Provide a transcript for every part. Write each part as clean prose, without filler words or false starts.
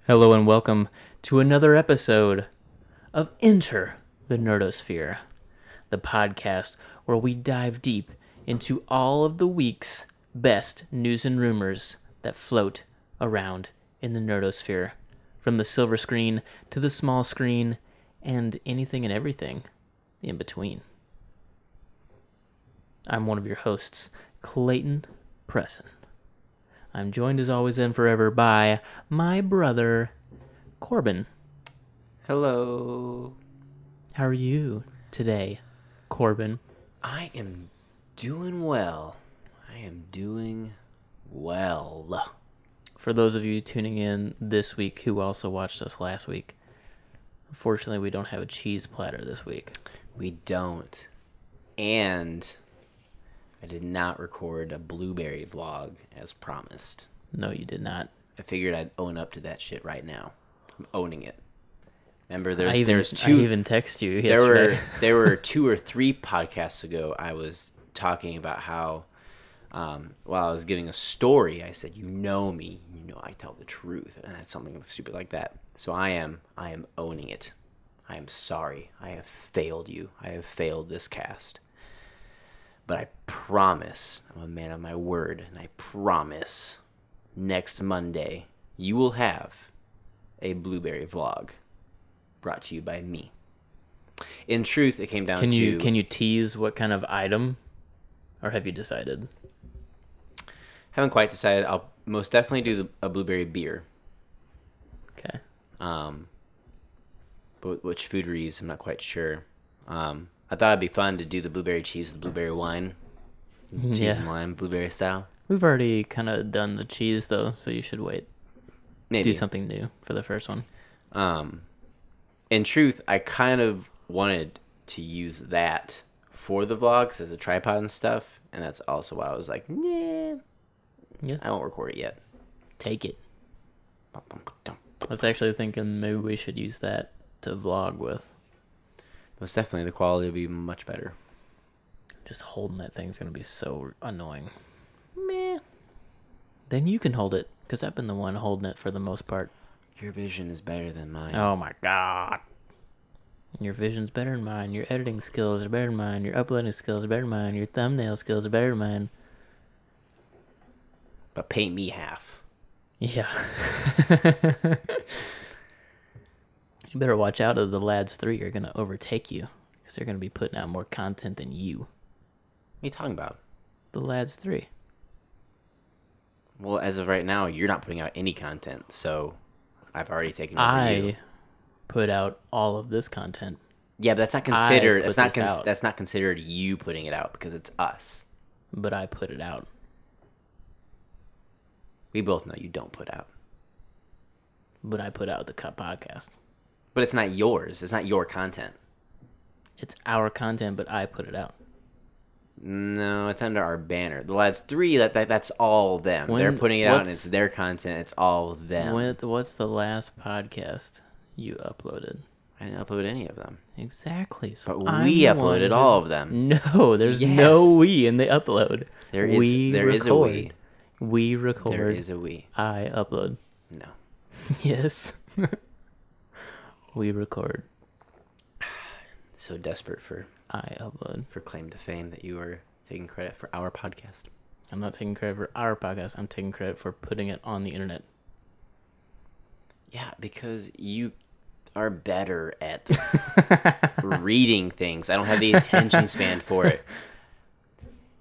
Hello and welcome to another episode of Enter the Nerdosphere, the podcast where we dive deep into all of the week's best news and rumors that float around in the Nerdosphere, from the silver screen to the small screen and anything and everything in between. I'm one of your hosts, Clayton Presson. I'm joined as always and forever by my brother, Corbin. Hello. How are you today, Corbin? I am doing well. For those of you tuning in this week who also watched us last week, unfortunately we don't have a cheese platter this week. We don't. And I did not record a blueberry vlog as promised. No, you did not. I figured I'd own up to that shit right now. I'm owning it. Remember, I even texted you yesterday. There were 2 or 3 podcasts ago I was talking about how while I was giving a story, I said, you know me, you know I tell the truth, and that's something stupid like that. So I am owning it. I am sorry. I have failed you. I have failed this cast. But I promise, I'm a man of my word, and I promise next Monday you will have a blueberry vlog brought to you by me. In truth, it came down to... Can you tease what kind of item? Or have you decided? Haven't quite decided. I'll most definitely do a blueberry beer. Okay. But which food we use, I'm not quite sure. I thought it'd be fun to do the blueberry cheese, the blueberry wine. Cheese and wine, blueberry style. We've already kind of done the cheese, though, so you should wait. Maybe. Do something new for the first one. In truth, I kind of wanted to use that for the vlogs as a tripod and stuff, and that's also why I was like, nah, yeah, I won't record it yet. Take it. I was actually thinking maybe we should use that to vlog with. Most definitely, the quality will be much better. Just holding that thing's going to be so annoying. Meh. Then you can hold it, because I've been the one holding it for the most part. Your vision is better than mine. Oh my god. Your vision's better than mine. Your editing skills are better than mine. Your uploading skills are better than mine. Your thumbnail skills are better than mine. But pay me half. Yeah. You better watch out, or the lads 3 are going to overtake you, because they're going to be putting out more content than you. What are you talking about? The lads 3. Well, as of right now, you're not putting out any content, so I've already taken over you. I put out all of this content. Yeah, but that's not considered. That's not considered you putting it out, because it's us. But I put it out. We both know you don't put out. But I put out the Cut podcast. But it's not yours. It's not your content. It's our content, but I put it out. No, it's under our banner. The Lads 3, that's all them. They're putting it out, and it's their content. It's all them. What's the last podcast you uploaded? I didn't upload any of them. Exactly. So but we uploaded all of them. No, there's no we in the upload. There is a we. We record. There is a we. I upload. No. Yes. We record. So desperate for I upload. For claim to fame that you are taking credit for our podcast. I'm not taking credit for our podcast. I'm taking credit for putting it on the internet. Yeah, because you are better at reading things. I don't have the attention span for it.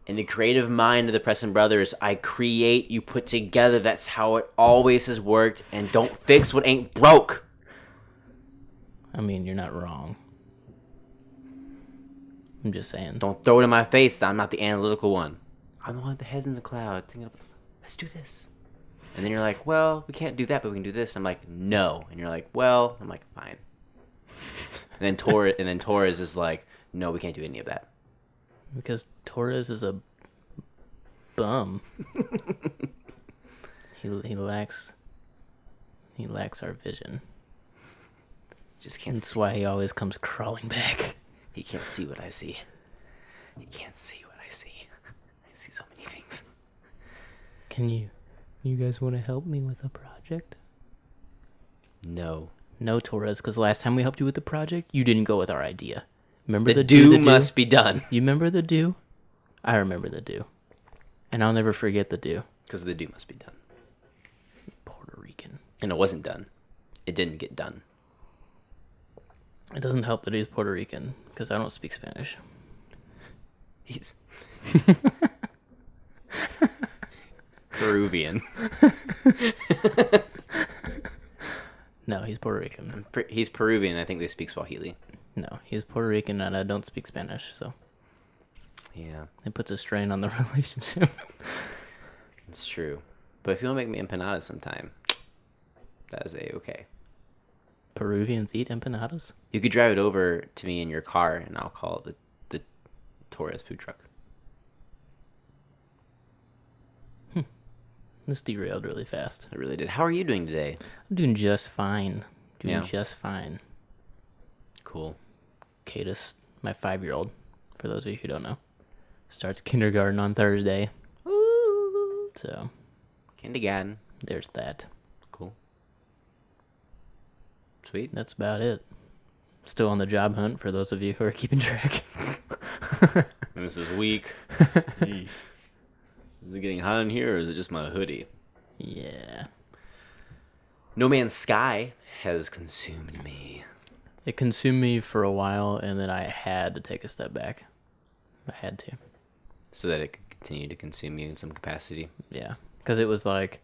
In the creative mind of the Preston Brothers, I create, you put together. That's how it always has worked. And don't fix what ain't broke. I mean, you're not wrong. I'm just saying. Don't throw it in my face that I'm not the analytical one. I'm the one with the heads in the cloud thinking, let's do this. And then you're like, well, we can't do that, but we can do this. I'm like, no. And you're like, well, I'm like, fine. And then Torres is like, no, we can't do any of that. Because Torres is a bum. He lacks our vision. Just can't. That's why he always comes crawling back. He can't see what I see. He can't see what I see. I see so many things. Can you guys want to help me with a project? No. No, Torres, because last time we helped you with the project, you didn't go with our idea. Remember The do? do must be done. You remember the do? I remember the do. And I'll never forget the do. Because the do must be done. Puerto Rican. And it wasn't done. It didn't get done. It doesn't help that he's Puerto Rican, because I don't speak Spanish. He's Peruvian. No, he's Puerto Rican. He's Peruvian. I think they speak Swahili. No, he's Puerto Rican, and I don't speak Spanish, so Yeah, it puts a strain on the relationship. it's true. But if you want to make me empanadas sometime, that is A-okay. Peruvians eat empanadas? You could drive it over to me in your car, and I'll call it the Torres food truck. This derailed really fast. I really did. How are you doing today? I'm doing just fine. Yeah. Just fine. Cool. Cadis, my 5-year-old, for those of you who don't know, starts kindergarten on Thursday. Ooh. So, Kindergarten. there's that. Cool. Sweet. That's about it. Still on the job hunt for those of you who are keeping track. And this is weak. Is it getting hot in here, or is it just my hoodie? Yeah. No Man's Sky has consumed me. It consumed me for a while, and then I had to take a step back. I had to. So that it could continue to consume you in some capacity. Yeah. Because it was like,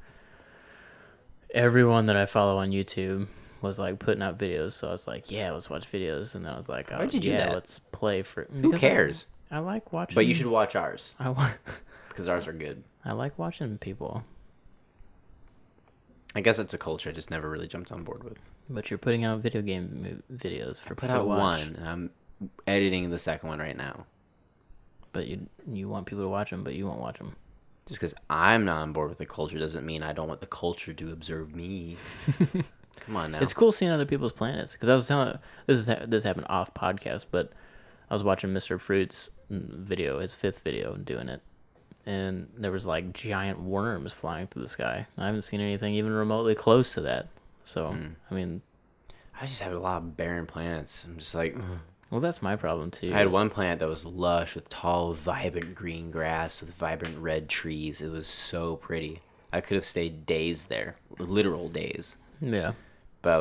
everyone that I follow on YouTube was like putting out videos, so I was like, yeah, let's watch videos. And then I was like, oh, Why'd you do yeah, that? let's play for... Who cares? I like watching... But you should watch ours, I want... because ours are good. I like watching people. I guess it's a culture I just never really jumped on board with. But you're putting out video game videos for I put people out to watch. one, and I'm editing the second one right now. But you want people to watch them, but you won't watch them. Just because I'm not on board with the culture doesn't mean I don't want the culture to observe me. Come on now. It's cool seeing other people's planets. Because I was telling... This happened off podcast, but I was watching Mr. Fruit's video, his 5th video, doing it. And there was like giant worms flying through the sky. I haven't seen anything even remotely close to that. So, I mean... I just have a lot of barren planets. I'm just like... Ugh. Well, that's my problem, too. I had one planet that was lush with tall, vibrant green grass with vibrant red trees. It was so pretty. I could have stayed days there. Literal days. Yeah. But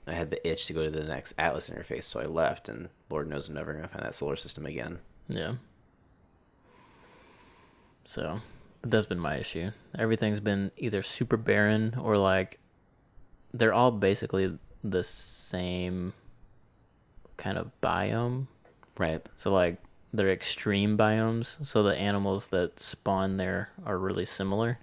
I had the itch to go to the next Atlas interface, so I left, and Lord knows I'm never going to find that solar system again. Yeah. So, but that's been my issue. Everything's been either super barren or like they're all basically the same kind of biome. Right. So like they're extreme biomes, so the animals that spawn there are really similar.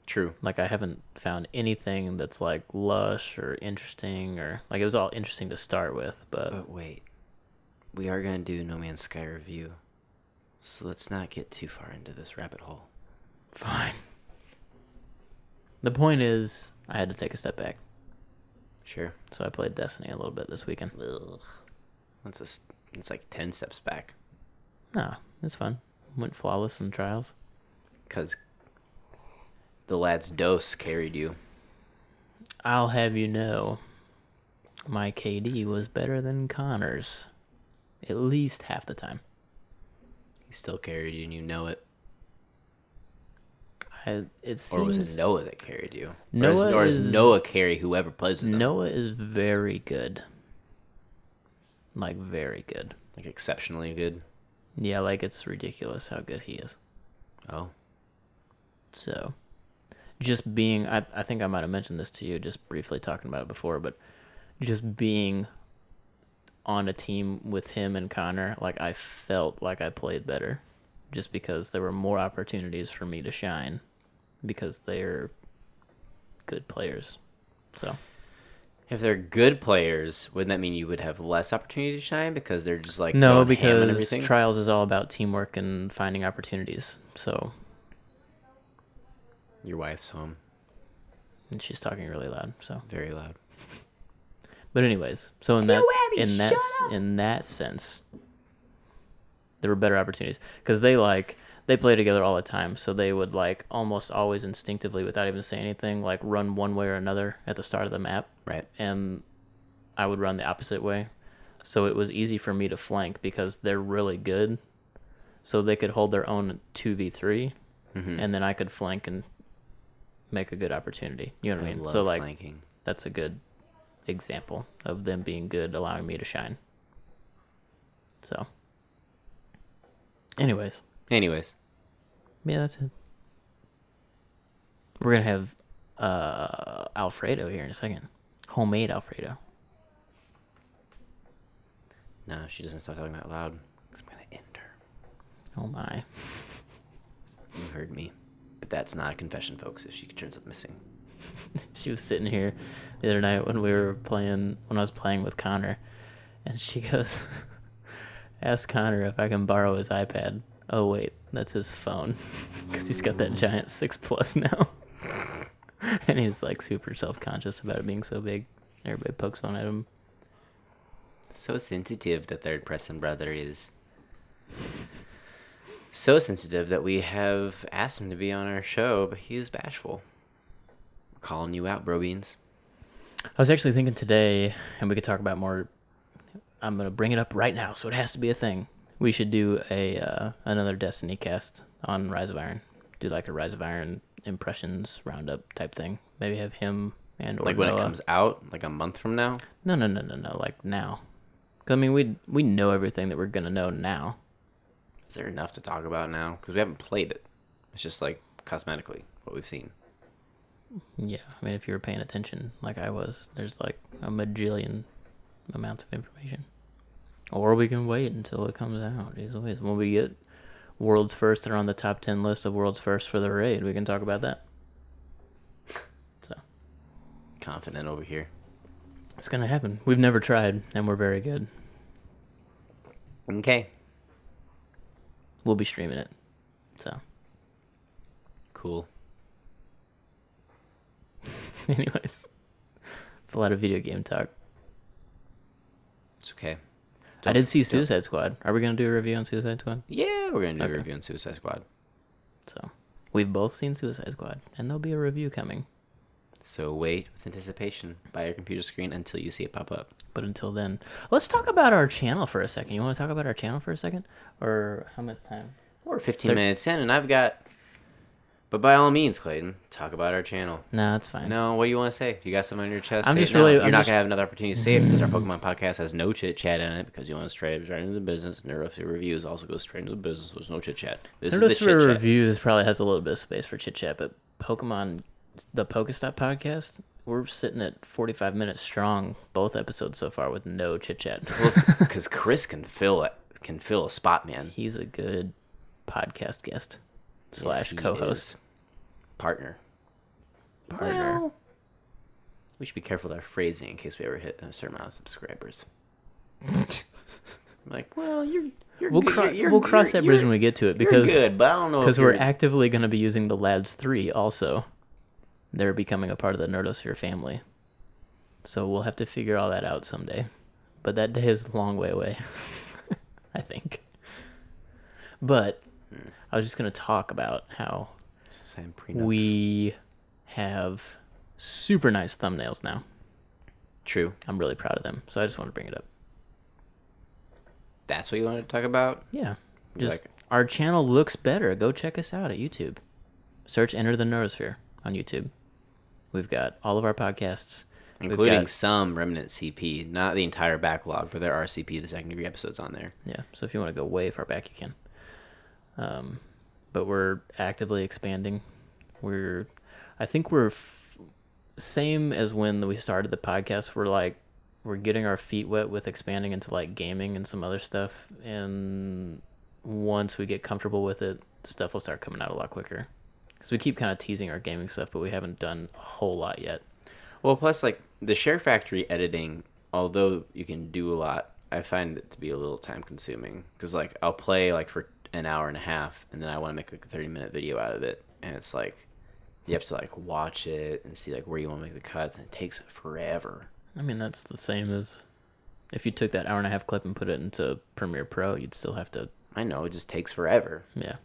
True. Like I haven't found anything that's like lush or interesting, or like it was all interesting to start with, But wait. We are going to do No Man's Sky review. So let's not get too far into this rabbit hole. fine. The point is, I had to take a step back. Sure. So I played Destiny a little bit this weekend. Ugh. It's like 10 steps back. No, it was fun. Went flawless in trials. Because the lad's dose carried you. I'll have you know, my KD was better than Connor's. At least half the time. He still carried you and you know it. It seems, Or was it Noah that carried you? Noah or is Noah carry whoever plays with him? Noah is very good. Like, very good. Like exceptionally good? Yeah, like, it's ridiculous how good he is. Oh. So, just being... I think I might have mentioned this to you, just briefly talking about it before, but just being on a team with him and Connor, like, I felt like I played better. Just because there were more opportunities for me to shine. Because they're good players. So... If they're good players, wouldn't that mean you would have less opportunity to shine because they're just like No, going ham and because everything? Trials is all about teamwork and finding opportunities. So, Your wife's home. and she's talking really loud. So, Very loud. but anyways, so in that sense, there were better opportunities because they they play together all the time, so they would like almost always instinctively, without even saying anything, like run one way or another at the start of the map. Right. And I would run the opposite way. So it was easy for me to flank because they're really good. So they could hold their own 2v3, and then I could flank and make a good opportunity. You know what I mean? love So like flanking. that's a good example of them being good, allowing me to shine. So anyways, yeah, that's it. We're gonna have Alfredo here in a second. Homemade Alfredo. No, she doesn't stop talking that loud. 'Cause I'm gonna end her. Oh my. You heard me. But that's not a confession, folks, if she turns up missing. She was sitting here the other night when I was playing with Connor, and she goes, ask Connor if I can borrow his iPad. Oh wait, that's his phone, because he's got that giant 6 Plus now. And he's like super self-conscious about it being so big. Everybody pokes fun at him. So sensitive, the third person brother is. So sensitive that we have asked him to be on our show, but he is bashful. We're calling you out, bro beans. I was actually thinking today, and we could talk about more. I'm gonna bring it up right now, so it has to be a thing. We should do another Destiny cast on Rise of Iron. Do like a Rise of Iron impressions roundup type thing. Maybe have him and or Like when it Noah. comes out, like a month from now? No. Like now. 'Cause, I mean, we know everything that we're gonna know now. Is there enough to talk about now? Because we haven't played it. It's just like cosmetically what we've seen. Yeah, I mean, if you were paying attention like I was, there's like a majillion amounts of information. Or we can wait until it comes out. Easily, when we get world's first that are on the top 10 list of world's first for the raid, we can talk about that. So Confident over here. it's gonna happen. We've never tried, and we're very good. Okay. We'll be streaming it. So Cool. anyways, it's a lot of video game talk. It's okay. I did see Suicide Squad. Are we gonna do a review on Suicide Squad? Yeah, we're going to do Okay. a review on Suicide Squad. So we've both seen Suicide Squad, and there'll be a review coming. So wait with anticipation by your computer screen until you see it pop up. But until then, let's talk about our channel for a second. You want to talk about our channel for a second? Or how much time? We're 15 minutes in, and I've got... But by all means, Clayton, talk about our channel. No, it's fine. No, what do you want to say? You got something on your chest? I'm Say just it now. really- You're I'm not just- going to have another opportunity to say it because our Pokemon podcast has no chit-chat in it because you want to straight into the business. Nerdosphere Reviews also goes straight into the business. There's no chit-chat. This is the Nerdosphere chit-chat. Reviews probably has a little bit of space for chit chat, but Pokemon, the Pokestop podcast, we're sitting at 45 minutes strong, both episodes so far, with no chit chat. Because Chris can fill a spot, man. He's a good podcast guest Yes, / he co-host. is. Partner. Partner. We should be careful with our phrasing in case we ever hit a certain amount of subscribers. Like, well, you're We'll, good. we'll cross that bridge when we get to it because you're good, but I don't know because if we're you're... actively going to be using the Lads 3 also. They're becoming a part of the Nerdosphere family. So we'll have to figure all that out someday. But that day is a long way away, I think. But I was just going to talk about how Sign prenups. we have super nice thumbnails now. True. I'm really proud of them. So I just want to bring it up. That's what you wanted to talk about? Yeah. You Just, like it? our channel looks better. Go check us out at YouTube. Search Enter the Nerdosphere on YouTube. We've got all of our podcasts. Including some Remnant CP. Not the entire backlog, but there are CP, the second degree episodes on there. Yeah, so if you want to go way far back, you can. But we're actively expanding. I think we're same as when we started the podcast. We're getting our feet wet with expanding into like gaming and some other stuff. And once we get comfortable with it, stuff will start coming out a lot quicker. Because we keep kind of teasing our gaming stuff, but we haven't done a whole lot yet. Well, plus, like, the Share Factory editing, although you can do a lot, I find it to be a little time-consuming. Because, like, I'll play, like, for an hour and a half, and then I want to make, like, a 30-minute video out of it. And it's, like, you have to, like, watch it and see, like, where you want to make the cuts, and it takes forever. I mean, that's the same as if you took that hour and a half clip and put it into Premiere Pro, you'd still have to... I know, it just takes forever. Yeah.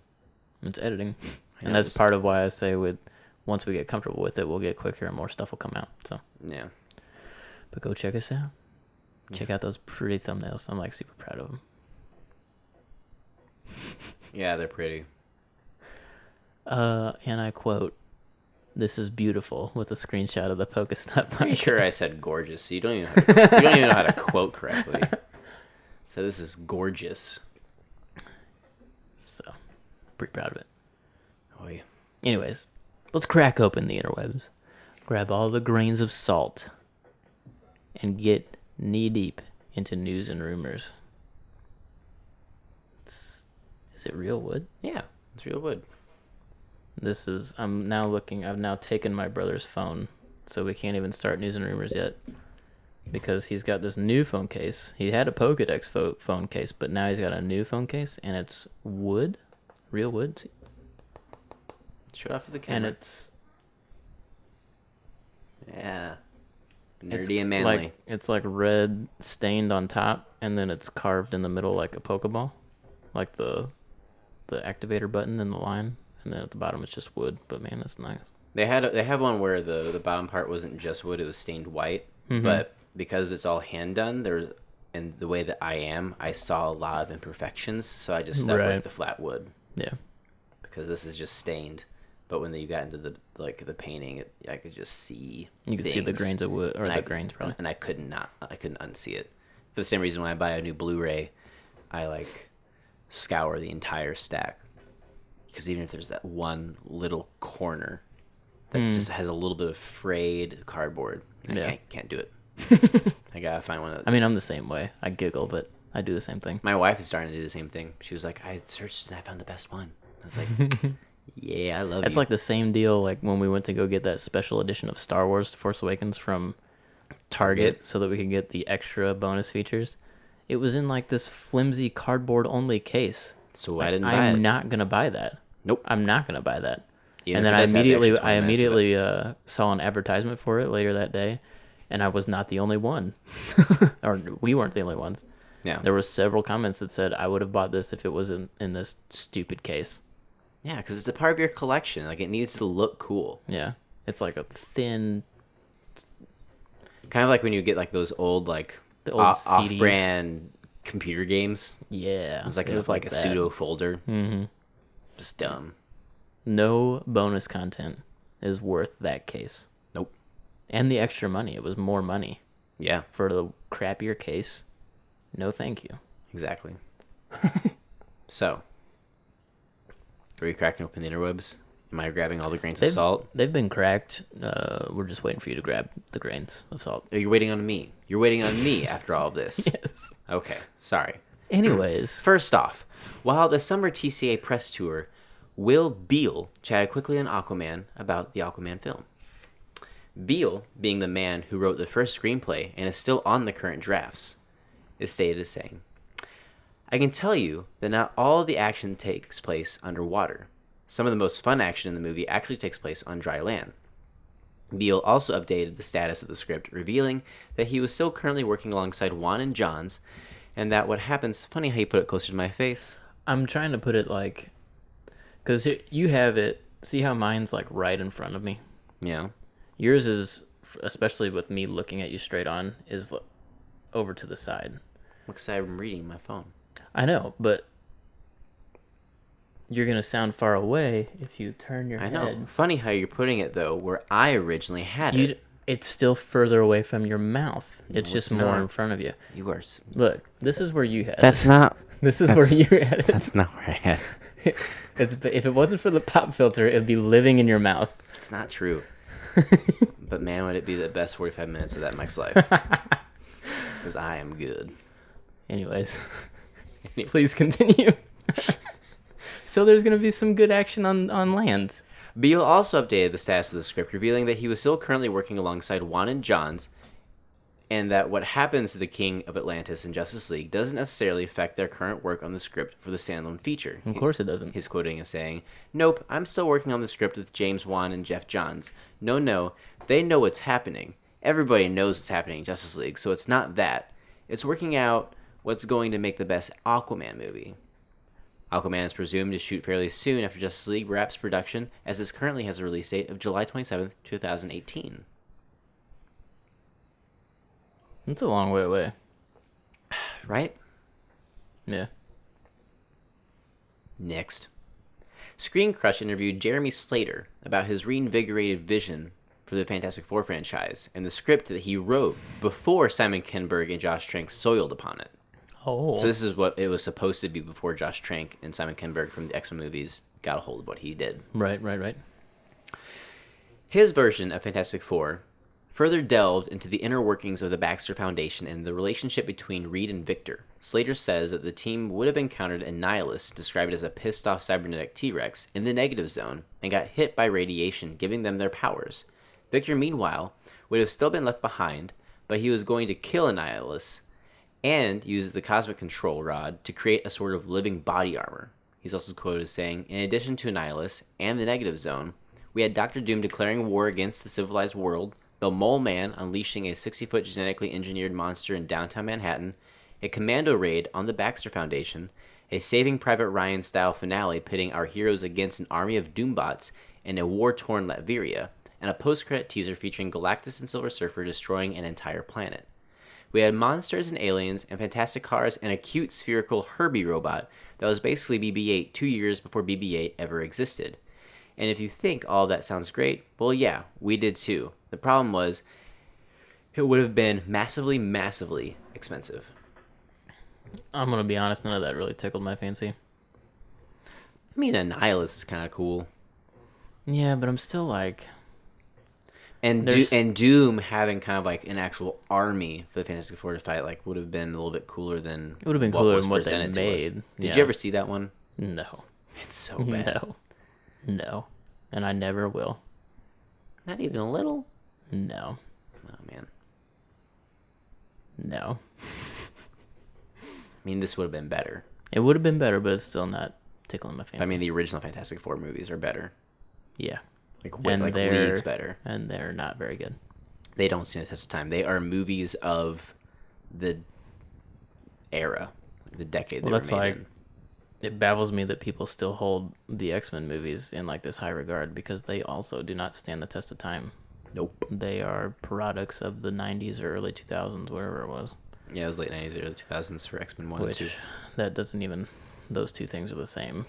It's editing. I And know, that's part of why I say once we get comfortable with it, we'll get quicker and more stuff will come out. So yeah. but go check us out. Check out those pretty thumbnails. I'm like super proud of them. Yeah, they're pretty. And I quote, "This is beautiful," with a screenshot of the Pokestop. Pretty sure I said gorgeous, so you don't even know how to quote correctly. So this is gorgeous. So, pretty proud of it. Oh yeah. Anyways, let's crack open the interwebs. Grab all the grains of salt and get knee-deep into news and rumors. Is it real wood? Yeah, it's real wood. I've now taken my brother's phone, so we can't even start news and rumors yet. Because he's got this new phone case. He had a Pokedex phone case, but now he's got a new phone case, and it's wood. Real wood. Show it off to the camera. And it's... Yeah. Nerdy and manly. It's like red stained on top, and then it's carved in the middle like a Pokeball. Like the activator button and the line. And then at the bottom it's just wood, but man, that's nice. They have one where the bottom part wasn't just wood, it was stained white. Mm-hmm. But because it's all hand done, and the way that I saw a lot of imperfections, so I just stuck with the flat wood. Yeah. Because this is just stained. But when you got into the painting, I could just see. You could see the grains of wood, or the grains probably. And I couldn't unsee it. For the same reason, when I buy a new Blu-ray, I scour the entire stack. Because even if there's that one little corner that just has a little bit of frayed cardboard, I can't do it. I gotta find one. I mean, I'm the same way. I giggle, but I do the same thing. My wife is starting to do the same thing. She was like, I searched and I found the best one. I was like, yeah, I love it. It's like the same deal like when we went to go get that special edition of Star Wars Force Awakens from Target so that we could get the extra bonus features. It was in like this flimsy cardboard only case. So I didn't buy it. I'm not going to buy that. Nope. I'm not going to buy that. Even and then I immediately saw an advertisement for it later that day, and I was not the only one. Or we weren't the only ones. Yeah. There were several comments that said I would have bought this if it was in this stupid case. Yeah, because it's a part of your collection. Like, it needs to look cool. Yeah. It's like a thin... Kind of like when you get like those old the old off-brand computer games. Yeah. It was like a pseudo folder. Mm-hmm. It's dumb. No bonus content is worth that case. Nope. And the extra money. It was more money. Yeah. For the crappier case. No thank you. Exactly. So, are you cracking open the interwebs? Am I grabbing all the grains of salt? They've been cracked. We're just waiting for you to grab the grains of salt. You're waiting on me. You're waiting on me after all of this. Yes. Okay, sorry. Anyways. First off, while the summer TCA press tour, Will Beall chatted quickly on Aquaman about the Aquaman film. Beall, being the man who wrote the first screenplay and is still on the current drafts, is stated as saying, I can tell you that not all of the action takes place underwater. Some of the most fun action in the movie actually takes place on dry land. Beall also updated the status of the script, revealing that he was still currently working alongside Juan and Johns, and that what happens... Funny how you put it closer to my face. I'm trying to put it like... Because you have it... See how mine's like right in front of me? Yeah. Yours is, especially with me looking at you straight on, is over to the side. Because I'm reading my phone. I know, but... You're going to sound far away if you turn your head. I know. Funny how you're putting it, though, where I originally had it. It's still further away from your mouth. It's just more in front of you. You are... Look, this is where you had That's it. not... This is where you had it. That's not where I had it. If it wasn't for the pop filter, it would be living in your mouth. It's not true. But man, would it be the best 45 minutes of that Mike's life. Because I am good. Anyways, please continue. So there's going to be some good action on land. Beall also updated the status of the script, revealing that he was still currently working alongside Juan and Johns, and that what happens to the King of Atlantis in Justice League doesn't necessarily affect their current work on the script for the standalone feature. Of course it doesn't. His quoting is saying, Nope, I'm still working on the script with James Wan and Jeff Johns. No, they know what's happening. Everybody knows what's happening in Justice League, so it's not that. It's working out what's going to make the best Aquaman movie. Aquaman is presumed to shoot fairly soon after Justice League wraps production, as this currently has a release date of July 27th, 2018. It's a long way away. Right? Yeah. Next. Screen Crush interviewed Jeremy Slater about his reinvigorated vision for the Fantastic Four franchise and the script that he wrote before Simon Kinberg and Josh Trank soiled upon it. Oh. So this is what it was supposed to be before Josh Trank and Simon Kinberg from the X-Men movies got a hold of what he did. Right. His version of Fantastic Four further delved into the inner workings of the Baxter Foundation and the relationship between Reed and Victor. Slater says that the team would have encountered a nihilist, described as a pissed-off cybernetic T-Rex, in the negative zone and got hit by radiation, giving them their powers. Victor, meanwhile, would have still been left behind, but he was going to kill a nihilist and use the cosmic control rod to create a sort of living body armor. He's also quoted as saying, "In addition to Annihilus and the negative zone, we had Doctor Doom declaring war against the civilized world, the Mole Man unleashing a 60-foot genetically engineered monster in downtown Manhattan, a commando raid on the Baxter Foundation, a Saving Private Ryan-style finale pitting our heroes against an army of Doombots in a war-torn Latveria, and a post-credit teaser featuring Galactus and Silver Surfer destroying an entire planet. We had monsters and aliens and fantastic cars and a cute spherical Herbie robot that was basically BB-8 2 years before BB-8 ever existed. And if you think all that sounds great, well, yeah, we did too. The problem was, it would have been massively, massively expensive." I'm going to be honest, none of that really tickled my fancy. I mean, Annihilus is kind of cool. Yeah, but I'm still like... And Doom having kind of like an actual army for the Fantastic Four to fight like would have been a little bit cooler than it would have been cooler than what they made. Did you ever see that one? No. It's so bad. No. And I never will. Not even a little? No. Oh, man. No. I mean, this would have been better. It would have been better, but it's still not tickling my fancy. I mean, the original Fantastic Four movies are better. Yeah. Like leagues better. And they're not very good. They don't stand the test of time. They are movies of the era, the decade they were made in. It baffles me that people still hold the X-Men movies in like this high regard because they also do not stand the test of time. Nope. They are products of the 90s or early 2000s, whatever it was. Yeah, it was late 90s, early 2000s for X-Men 1 and 2. That doesn't even... Those two things are the same.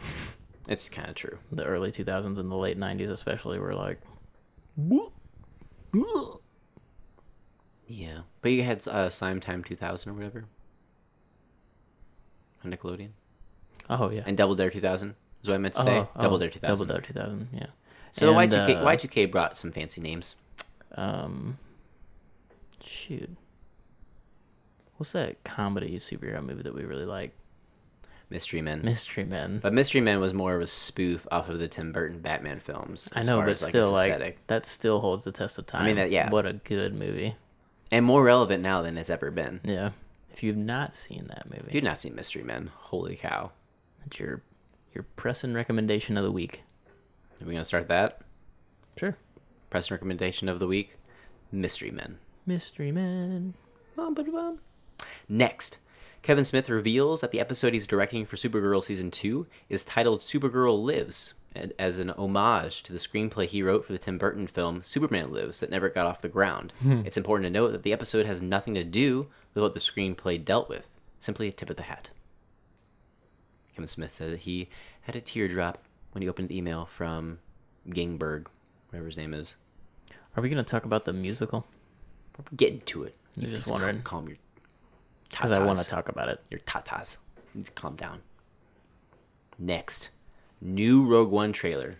It's kind of true. The early 2000s and the late 90s especially were like... Yeah. But you had Slime Time 2000 or whatever. On Nickelodeon. Oh, yeah. And Double Dare 2000 is what I meant to say. Double Dare 2000. Double Dare 2000, yeah. So and, Y2K brought some fancy names. Shoot. What's that comedy superhero movie that we really like? Mystery Men. Mystery Men. But Mystery Men was more of a spoof off of the Tim Burton Batman films. I know, but still, that still holds the test of time. I mean, yeah. What a good movie. And more relevant now than it's ever been. Yeah. If you've not seen that movie. If you've not seen Mystery Men, holy cow. That's your pressing recommendation of the week. Are we going to start that? Sure. Pressing recommendation of the week? Mystery Men. Mystery Men. Next, Kevin Smith reveals that the episode he's directing for Supergirl Season 2 is titled Supergirl Lives, as an homage to the screenplay he wrote for the Tim Burton film Superman Lives that never got off the ground. It's important to note that the episode has nothing to do with what the screenplay dealt with, simply a tip of the hat. Kevin Smith said that he had a teardrop when he opened the email from Gingberg, whatever his name is. Are we going to talk about the musical? We're getting to it. You're just wondering. Calm your tatas. Because I want to talk about it. Your tatas. You need to calm down. Next, new Rogue One trailer.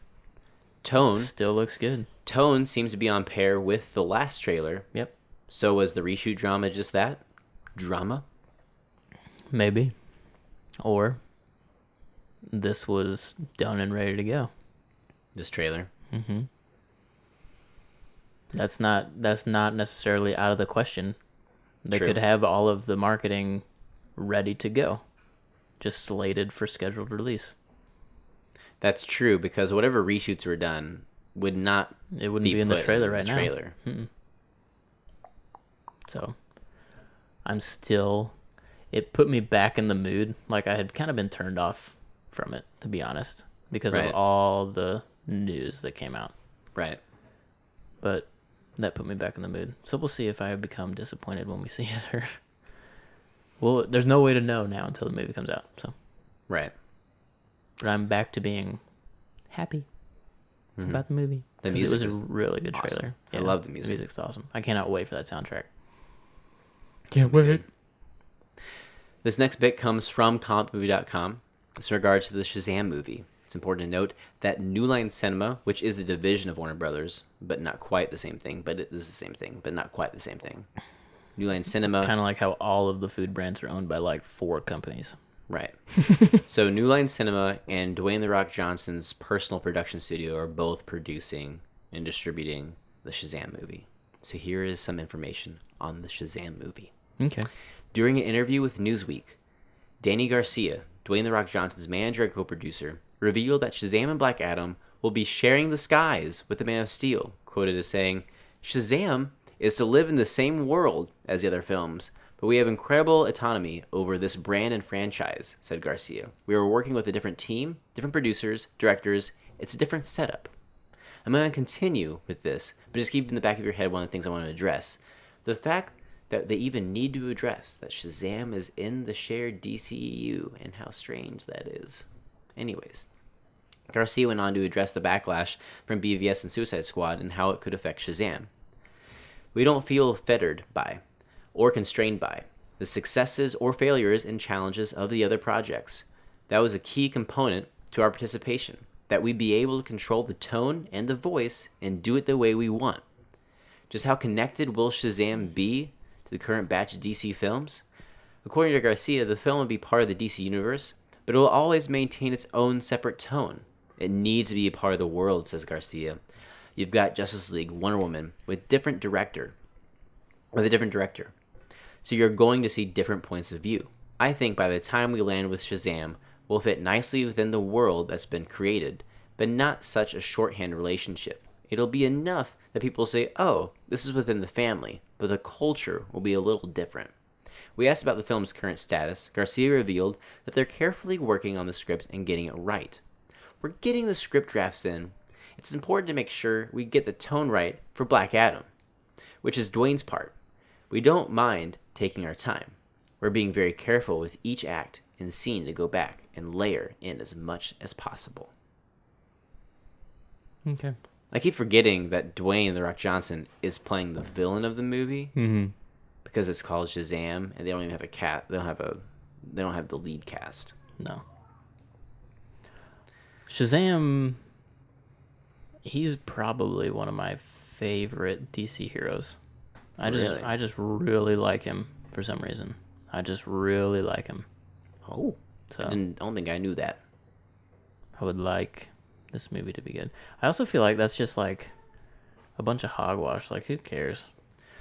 Tone still looks good. Tone seems to be on pair with the last trailer. Yep. So was the reshoot drama just that? Drama? Maybe. Or this was done and ready to go. This trailer? Mm-hmm. That's not necessarily out of the question. They could have all of the marketing ready to go, just slated for scheduled release. That's true, because whatever reshoots were done would not. It wouldn't be in the trailer right now. Trailer. So, I'm still. It put me back in the mood. Like I had kind of been turned off from it, to be honest, because Right. of all the news that came out. Right. But that put me back in the mood. So we'll see if I become disappointed when we see it, or well, there's no way to know now until the movie comes out. So, Right. but I'm back to being happy about the movie. The 'Cause music it was is a really good awesome. trailer. I love the music. The music's awesome. I cannot wait for that soundtrack. Can't wait. This next bit comes from comicmovie.com. It's in regards to the Shazam movie. It's important to note that New Line Cinema, which is a division of Warner Brothers, but not quite the same thing, but it is the same thing, but not quite the same thing. New Line Cinema. Kind of like how all of the food brands are owned by like 4 companies. Right. So New Line Cinema and Dwayne "The Rock" Johnson's personal production studio are both producing and distributing the Shazam movie. So here is some information on the Shazam movie. Okay. During an interview with Newsweek, Danny Garcia, Dwayne "The Rock" Johnson's manager and co-producer, revealed that Shazam and Black Adam will be sharing the skies with the Man of Steel, quoted as saying, "Shazam is to live in the same world as the other films, but we have incredible autonomy over this brand and franchise," said Garcia. "We are working with a different team, different producers, directors. It's a different setup. I'm going to continue with this, but just keep in the back of your head one of the things I want to address. The fact that they even need to address that Shazam is in the shared DCEU and how strange that is." Anyways, Garcia went on to address the backlash from BVS and Suicide Squad and how it could affect Shazam. "We don't feel fettered by or constrained by the successes or failures and challenges of the other projects. That was a key component to our participation, that we be able to control the tone and the voice and do it the way we want. Just how connected will Shazam be to the current batch of DC films? According to Garcia, the film will be part of the DC universe, but it will always maintain its own separate tone. It needs to be a part of the world," says Garcia. "You've got Justice League, Wonder Woman with a different director. So you're going to see different points of view. I think by the time we land with Shazam, we'll fit nicely within the world that's been created, but not such a shorthand relationship. It'll be enough that people say, oh, this is within the family, but the culture will be a little different." We asked about the film's current status. Garcia revealed that they're carefully working on the script and getting it right. "We're getting the script drafts in. It's important to make sure we get the tone right for Black Adam, which is Dwayne's part. We don't mind taking our time. We're being very careful with each act and scene to go back and layer in as much as possible." Okay. I keep forgetting that Dwayne "The Rock" Johnson is playing the villain of the movie because it's called Shazam, and they don't even have a cat. They don't have the lead cast. No. Shazam, he's probably one of my favorite DC heroes. Really? I just really like him for some reason. I just really like him. Oh, So I don't think I knew that. I would like this movie to be good. I also feel like that's just like a bunch of hogwash. Like, who cares?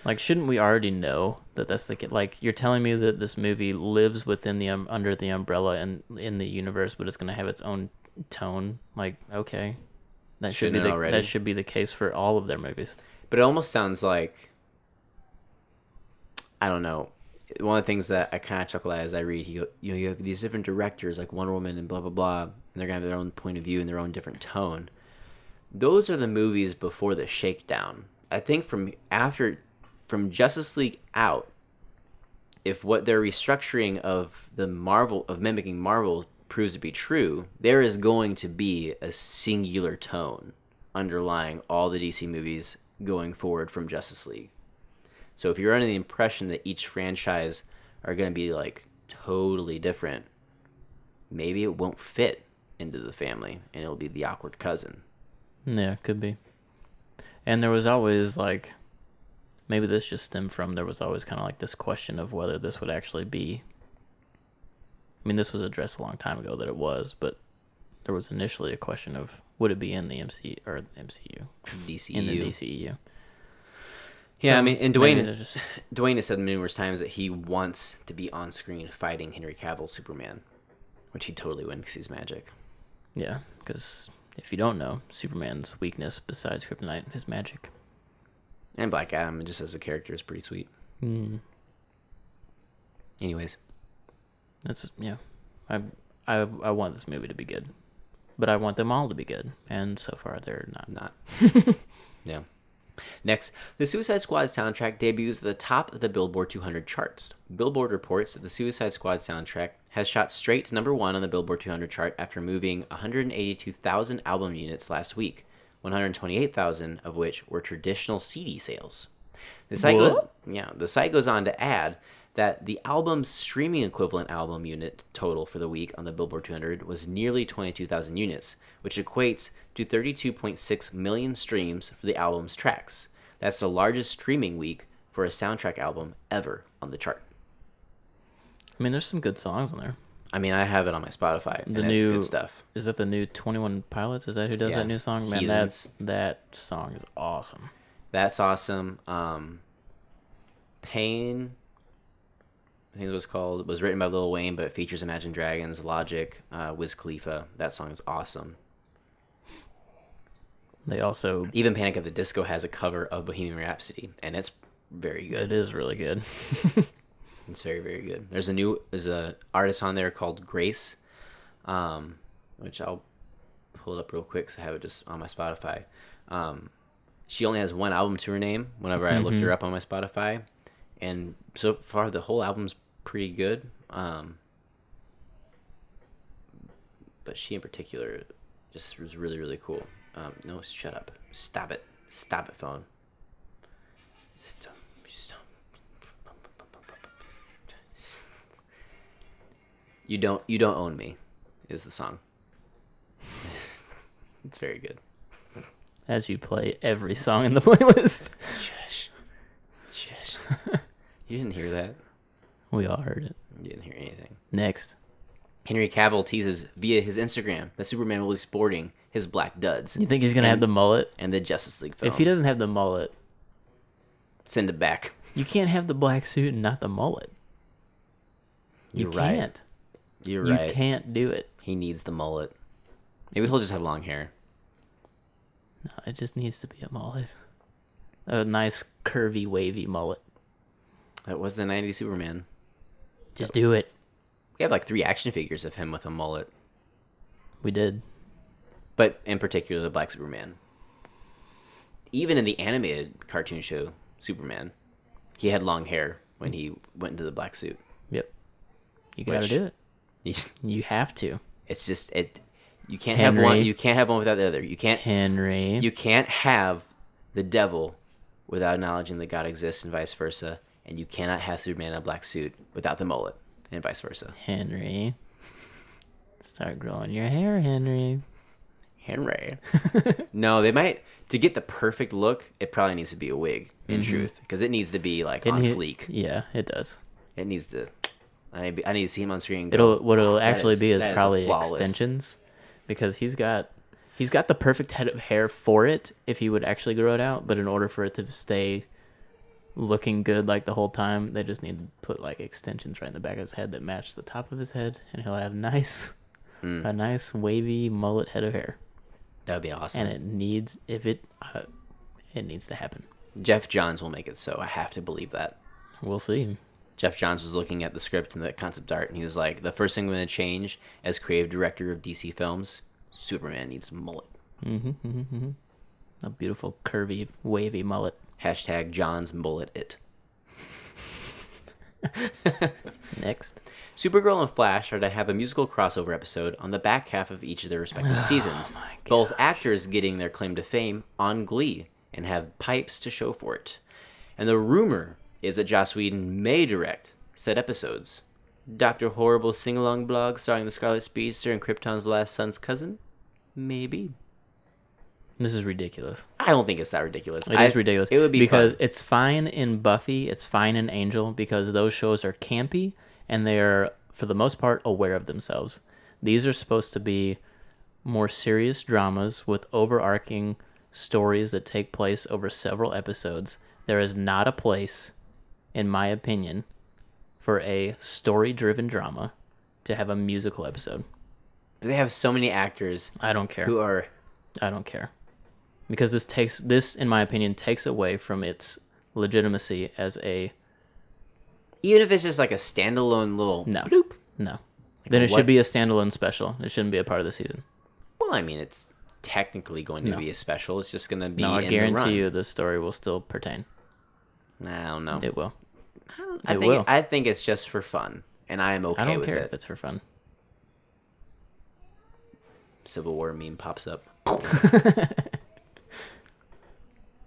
Like, shouldn't we already know that that's the like? You're telling me that this movie lives within the under the umbrella and in the universe, but it's gonna have its own tone. Like, okay, that should be that should be the case for all of their movies. But it almost sounds like, I don't know. One of the things that I kind of chuckle at as I read, you have these different directors like Wonder Woman and blah blah blah, and they're gonna have their own point of view and their own different tone. Those are the movies before the shakedown. I think from Justice League out, if what they're restructuring of mimicking Marvel proves to be true, there is going to be a singular tone underlying all the DC movies going forward from Justice League. So if you're under the impression that each franchise are going to be like totally different, maybe it won't fit into the family and it'll be the awkward cousin. Yeah, could be. And there was always like, maybe this just stemmed from, there was always kind of like this question of whether this would actually be, I mean, this was addressed a long time ago that it was, but there was initially a question of, would it be in the MCU, DCEU. In the DCEU. Yeah, So I mean, and maybe Dwayne has said numerous times that he wants to be on screen fighting Henry Cavill's Superman, which he'd totally win because he's magic. Yeah, because if you don't know, Superman's weakness besides kryptonite is magic. And Black Adam, just as a character, is pretty sweet. Anyways. That's, yeah. I want this movie to be good, but I want them all to be good, and so far they're not. Yeah. Next, the Suicide Squad soundtrack debuts at the top of the Billboard 200 charts. Billboard reports that the Suicide Squad soundtrack has shot straight to number 1 on the Billboard 200 chart after moving 182,000 album units last week, 128,000 of which were traditional CD sales. The site goes on to add that the album's streaming equivalent album unit total for the week on the Billboard 200 was nearly 22,000 units, which equates to 32.6 million streams for the album's tracks. That's the largest streaming week for a soundtrack album ever on the chart. I mean, there's some good songs on there. I mean, I have it on my Spotify, and it's good stuff. Is that the new 21 Pilots? Is that who does that new song? Man, that song is awesome. That's awesome. Pain, I think it was called. It was written by Lil Wayne, but it features Imagine Dragons, Logic, Wiz Khalifa. That song is awesome. They also... Even Panic at the Disco has a cover of Bohemian Rhapsody, and it's very good. It is really good. It's very, very good. There's a artist on there called Grace, which I'll pull it up real quick because I have it just on my Spotify. She only has one album to her name whenever I looked her up on my Spotify, and so far the whole album's pretty good. But she in particular just was really, really cool. No, shut up. Stop it, phone. Stop. You don't own me is the song. It's very good. As you play every song in the playlist. Shush. You didn't hear that. We all heard it. You didn't hear anything. Next. Henry Cavill teases via his Instagram that Superman will be sporting his black duds. You think he's going to have the mullet? And the Justice League film. If he doesn't have the mullet... Send it back. You can't have the black suit and not the mullet. You can't. You're right. You can't do it. He needs the mullet. Maybe he'll just have long hair. No, it just needs to be a mullet. A nice, curvy, wavy mullet. That was the 90s Superman. Just do it. We have like 3 action figures of him with a mullet. We did. But in particular, the Black Superman. Even in the animated cartoon show, Superman, he had long hair when he went into the black suit. Yep. You gotta do it. You have to. It's just it. You can't have one. You can't have one without the other. You can't. Henry. You can't have the devil without acknowledging that God exists, and vice versa. And you cannot have Superman in a black suit without the mullet, and vice versa. Henry. Start growing your hair, Henry. No, they might. To get the perfect look, it probably needs to be a wig, in truth, because it needs to be like on fleek. Yeah, it does. It needs to. I need to see him on screen. It'll actually be probably extensions, because he's got the perfect head of hair for it if he would actually grow it out. But in order for it to stay looking good like the whole time, they just need to put like extensions right in the back of his head that match the top of his head, and he'll have a nice wavy mullet head of hair. That'd be awesome. And it needs to happen. Jeff Johns will make it so. I have to believe that. We'll see. Jeff Johns was looking at the script and the concept art, and he was like, the first thing I'm going to change as creative director of DC films, Superman needs a mullet. A beautiful, curvy, wavy mullet. # Johns mullet it. Next. Supergirl and Flash are to have a musical crossover episode on the back half of each of their respective seasons. Both actors getting their claim to fame on Glee and have pipes to show for it. And the rumor is that Joss Whedon may direct said episodes. Dr. Horrible sing-along blog starring the Scarlet Speedster and Krypton's last son's cousin? Maybe. This is ridiculous. I don't think it's that ridiculous. It is ridiculous. It would be because fun. It's fine in Buffy, it's fine in Angel, because those shows are campy and they are, for the most part, aware of themselves. These are supposed to be more serious dramas with overarching stories that take place over several episodes. There is not a place, in my opinion, for a story-driven drama to have a musical episode. But they have so many actors. I don't care. I don't care. Because this, in my opinion, takes away from its legitimacy as a... Even if it's just like a standalone little bloop. No. Then it should be a standalone special. It shouldn't be a part of the season. Well, I mean, it's technically going to be a special. It's just going to be No, I in guarantee the run. you the story will still pertain. I don't know. It will. I think it's just for fun, and I am okay with it. I don't care if it's for fun. Civil War meme pops up.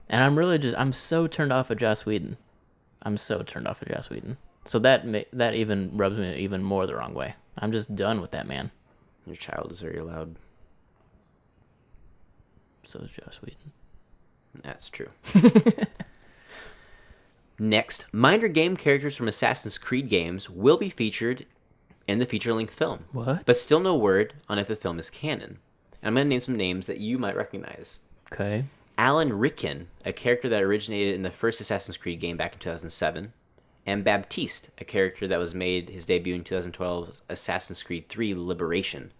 And I'm so turned off of Joss Whedon. So that even rubs me even more the wrong way. I'm just done with that man. Your child is very loud. So is Joss Whedon. That's true. Next, minor game characters from Assassin's Creed games will be featured in the feature-length film. What? But still no word on if the film is canon. And I'm going to name some names that you might recognize. Okay. Alan Rickman, a character that originated in the first Assassin's Creed game back in 2007. And Baptiste, a character that was made his debut in 2012's Assassin's Creed 3 Liberation.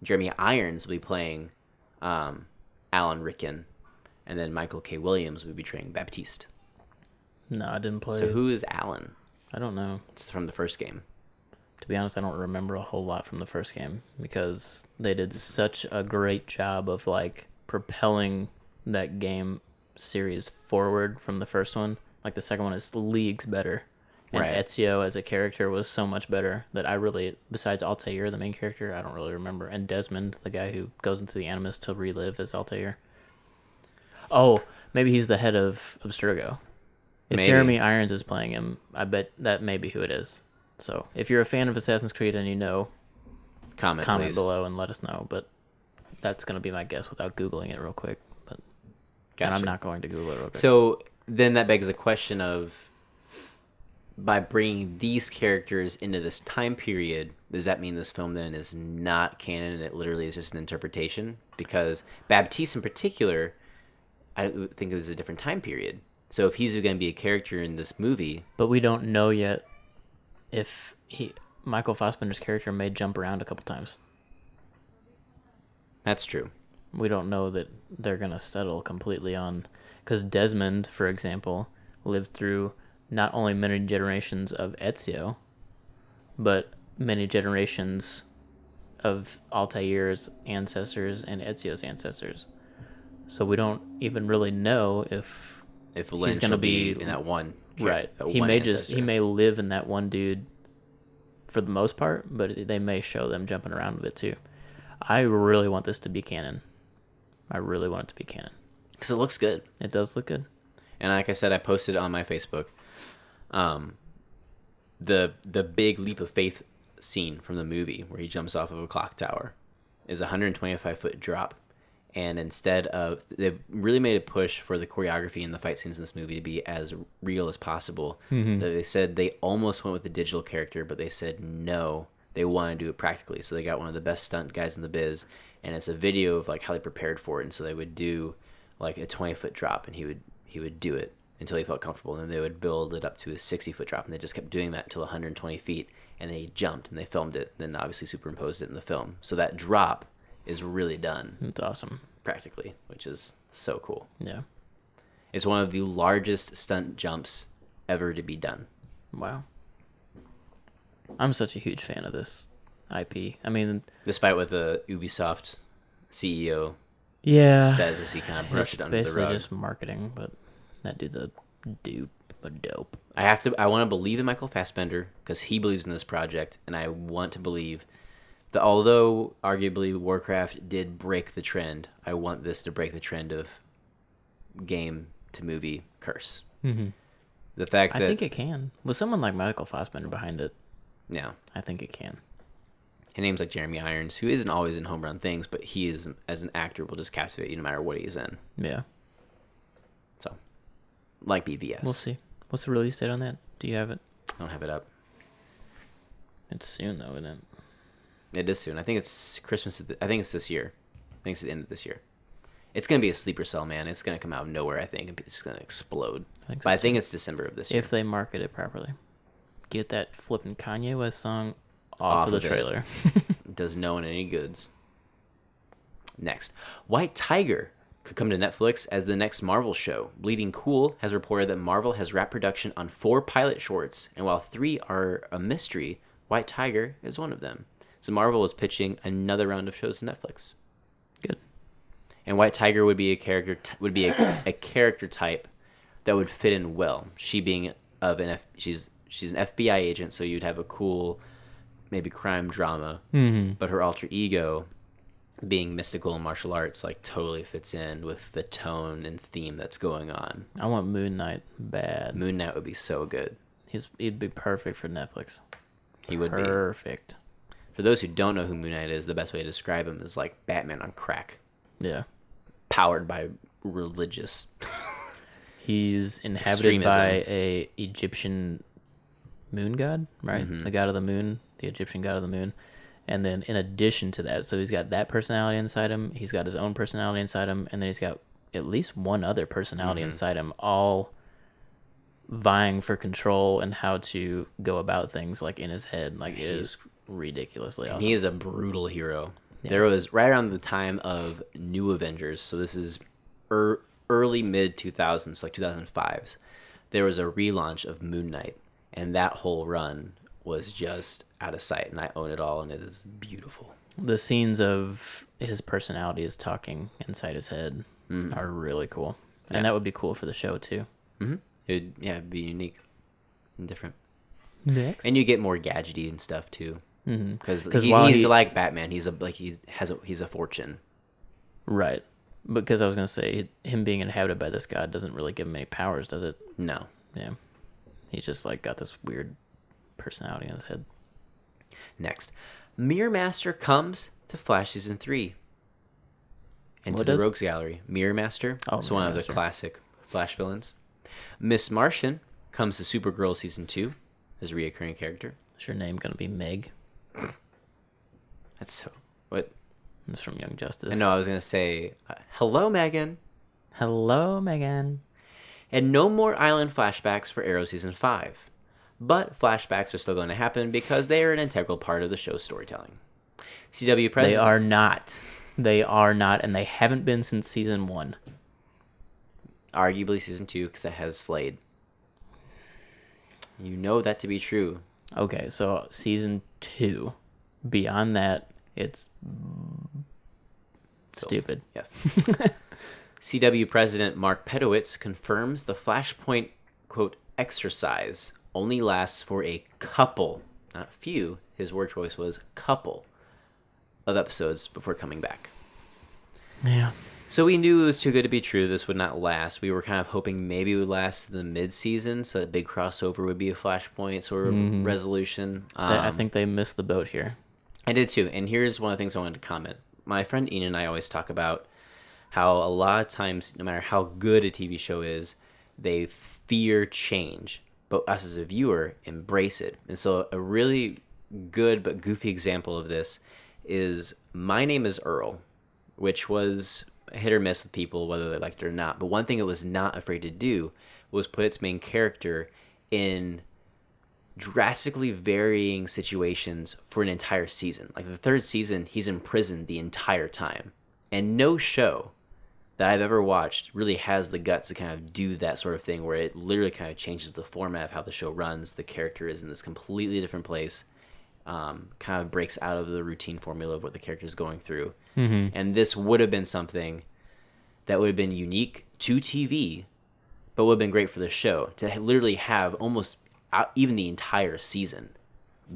Jeremy Irons will be playing Alan Rickman. And then Michael K. Williams will be portraying Baptiste. No, I didn't play. So who is Alan? I don't know. It's from the first game. To be honest, I don't remember a whole lot from the first game because they did such a great job of like propelling that game series forward from the first one. Like the second one is leagues better. And Right. Ezio as a character was so much better that I really, besides Altair, the main character, I don't really remember. And Desmond, the guy who goes into the Animus to relive as Altair. Oh, maybe he's the head of Abstergo. If Maybe. Jeremy Irons is playing him, I bet that may be who it is. So if you're a fan of Assassin's Creed and you know, comment please. below and let us know. But that's going to be my guess without Googling it real quick. But Gotcha. And I'm not going to Google it real quick. So then that begs the question of, by bringing these characters into this time period, does that mean this film then is not canon and it literally is just an interpretation? Because Baptiste in particular, I think it was a different time period. So if he's going to be a character in this movie... But we don't know yet if Michael Fassbender's character may jump around a couple times. That's true. We don't know that they're going to settle completely on... Because Desmond, for example, lived through not only many generations of Ezio, but many generations of Altair's ancestors and Ezio's ancestors. So we don't even really know if Lynch going to be in that one... Right. That He one may ancestor. he may live in that one dude for the most part, but they may show them jumping around a bit too. I really want this to be canon. I really want it to be canon. Because it looks good. It does look good. And like I said, I posted on my Facebook, the big leap of faith scene from the movie where he jumps off of a clock tower is a 125-foot drop. And instead of, they've really made a push for the choreography and the fight scenes in this movie to be as real as possible. Mm-hmm. They said they almost went with the digital character, but they said no, they want to do it practically. So they got one of the best stunt guys in the biz, and it's a video of like how they prepared for it. And so they would do like a 20-foot drop, and he would do it until he felt comfortable, and then they would build it up to a 60-foot drop, and they just kept doing that until 120 feet, and they jumped and they filmed it, and then obviously superimposed it in the film. So that drop is really done. It's awesome. Practically, which is so cool. Yeah. It's one of the largest stunt jumps ever to be done. Wow. I'm such a huge fan of this IP. I mean, despite what the Ubisoft CEO says as he kind of brushed it under the basically rug. just marketing, but that dude's a dope. I want to believe in Michael Fassbender because he believes in this project, and I want to believe that although arguably Warcraft did break the trend, I want this to break the trend of game to movie curse. Mm-hmm. The fact that I think it can. With someone like Michael Fassbender behind it, yeah, I think it can. And names like Jeremy Irons, who isn't always in home run things, but he is, as an actor, will just captivate you no matter what he is in. Yeah. So, like BVS. We'll see. What's the release date on that? Do you have it? I don't have it up. It's soon, though, isn't it? It is soon. I think it's Christmas. I think it's this year. I think it's the end of this year. It's going to be a sleeper cell, man. It's going to come out of nowhere, I think, and it's going to explode. But I think it's December of this year. If they market it properly. Get that flipping Kanye West song off of the trailer. It does no one any goods. Next, White Tiger could come to Netflix as the next Marvel show. Bleeding Cool has reported that Marvel has wrapped production on 4 pilot shorts, and while 3 are a mystery, White Tiger is one of them. So Marvel was pitching another round of shows to Netflix. Good. And White Tiger would be a character a character type that would fit in well. She being she's an FBI agent, so you'd have a cool maybe crime drama. Mm-hmm. But her alter ego being mystical and martial arts like totally fits in with the tone and theme that's going on. I want Moon Knight bad. Moon Knight would be so good. He'd be perfect for Netflix. He would be. Perfect. For those who don't know who Moon Knight is, the best way to describe him is like Batman on crack. Yeah. Powered by religious. He's inhabited by a Egyptian moon god, right? Mm-hmm. The god of the moon, the Egyptian god of the moon. And then in addition to that, so he's got that personality inside him, he's got his own personality inside him, and then he's got at least one other personality inside him, all vying for control and how to go about things like in his head. Like, it is ridiculously awesome. He is a brutal hero. Yeah. There was right around the time of New Avengers, so this is early mid 2000s, like 2005s. There was a relaunch of Moon Knight, and that whole run was just out of sight, and I own it all, and it is beautiful. The scenes of his personality is talking inside his head are really cool, and that would be cool for the show too. It'd be unique and different. Next. And you get more gadgety and stuff too, because he's like Batman. He's a fortune, right? Because I was gonna say, him being inhabited by this god doesn't really give him any powers, does it? No. Yeah, he's just like got this weird personality in his head. Next, Mirror Master comes to Flash Season 3. And to the Rogues Gallery. Mirror Master. It's one of the classic Flash villains. Miss Martian comes to Supergirl Season 2 as a reoccurring character. Is her name going to be Meg? That's so... What? It's from Young Justice. I know, I was going to say, hello, Megan. Hello, Megan. And no more island flashbacks for Arrow Season 5. But flashbacks are still going to happen because they are an integral part of the show's storytelling. CW president... They are not. They are not, and they haven't been since Season 1. Arguably Season 2, because it has Slade. You know that to be true. Okay, so Season 2. Beyond that, it's stupid. Yes. CW President Mark Pedowitz confirms the Flashpoint, quote, exercise only lasts for a couple, not few, his word choice was couple, of episodes before coming back. Yeah. So we knew it was too good to be true. This would not last. We were kind of hoping maybe it would last the mid-season, so that big crossover would be a Flashpoint sort of resolution. I think they missed the boat here. I did too. And here's one of the things I wanted to comment. My friend Ian and I always talk about how a lot of times, no matter how good a TV show is, they fear change. But us as a viewer, embrace it. And so a really good but goofy example of this is My Name is Earl, which was a hit or miss with people, whether they liked it or not. But one thing it was not afraid to do was put its main character in drastically varying situations for an entire season. Like the third season, he's in prison the entire time. And no show that I've ever watched really has the guts to kind of do that sort of thing where it literally kind of changes the format of how the show runs. The character is in this completely different place, kind of breaks out of the routine formula of what the character is going through. And this would have been something that would have been unique to TV, but would have been great for the show to literally have almost even the entire season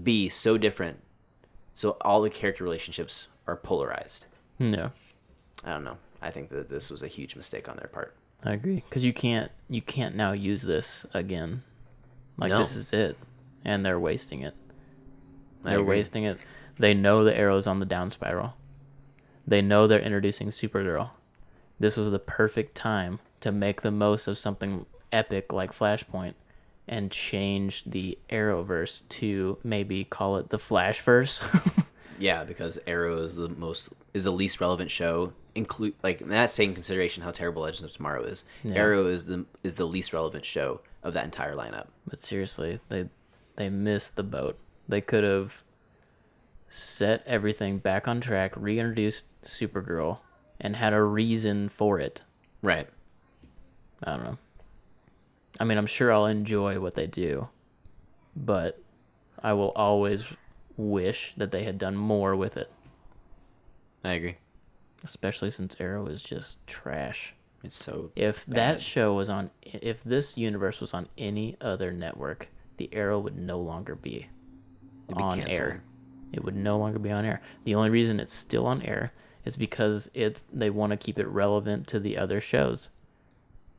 be so different, so all the character relationships are polarized. No. I don't know. I think that this was a huge mistake on their part. I agree, because you can't now use this again. Like, this is it, and they're wasting it. They're wasting it. They know the Arrow's on the down spiral. They know they're introducing Supergirl. This was the perfect time to make the most of something epic like Flashpoint and change the Arrowverse to maybe call it the Flashverse. Yeah, because Arrow is the least relevant show. Not taking consideration how terrible Legends of Tomorrow is. Yeah. Arrow is the least relevant show of that entire lineup. But seriously, they missed the boat. They could have set everything back on track, reintroduced Supergirl, and had a reason for it. Right. I don't know. I mean, I'm sure I'll enjoy what they do, but I will always wish that they had done more with it. I agree. Especially since Arrow is just trash. It's so If bad. that show was on, if this universe was on any other network, the Arrow would no longer be on canceled. air. It would no longer be on air. The only reason it's still on air is because they want to keep it relevant to the other shows.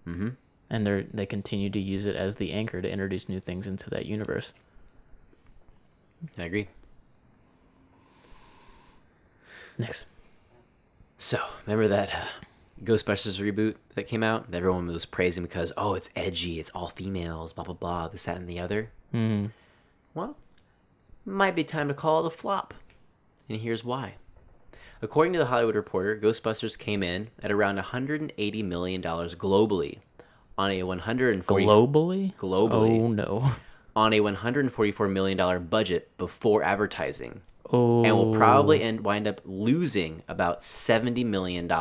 Mm-hmm. And they continue to use it as the anchor to introduce new things into that universe. I agree. Next. So, remember that Ghostbusters reboot that came out? Everyone was praising because, oh, it's edgy, it's all females, blah, blah, blah, this, that, and the other. Mm-hmm. Well, might be time to call it a flop. And here's why. According to The Hollywood Reporter, Ghostbusters came in at around $180 million globally on a Globally? Oh, no. On a $144 million budget before advertising. Oh. And will probably wind up losing about $70 million.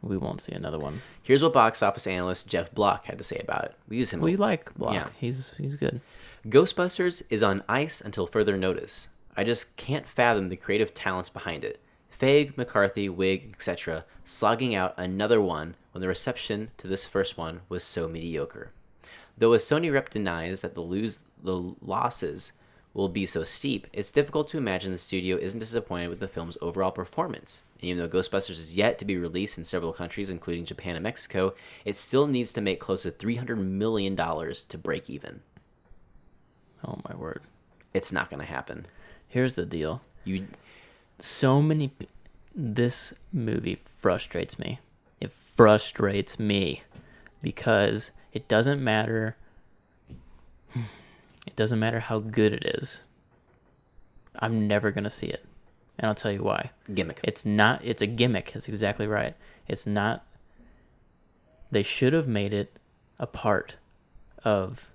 We won't see another one. Here's what box office analyst Jeff Block had to say about it. We use him. We like Block. Yeah. He's good. Ghostbusters is on ice until further notice. I just can't fathom the creative talents behind it. Feig, McCarthy, Wig, etc. slogging out another one when the reception to this first one was so mediocre. Though a Sony rep denies that the losses will be so steep, it's difficult to imagine the studio isn't disappointed with the film's overall performance. And even though Ghostbusters is yet to be released in several countries, including Japan and Mexico, it still needs to make close to $300 million to break even. Oh, my word. It's not going to happen. Here's the deal. This movie frustrates me. It frustrates me because it doesn't matter. It doesn't matter how good it is. I'm never going to see it. And I'll tell you why. Gimmick. It's a gimmick. That's exactly right. It's not. They should have made it a part of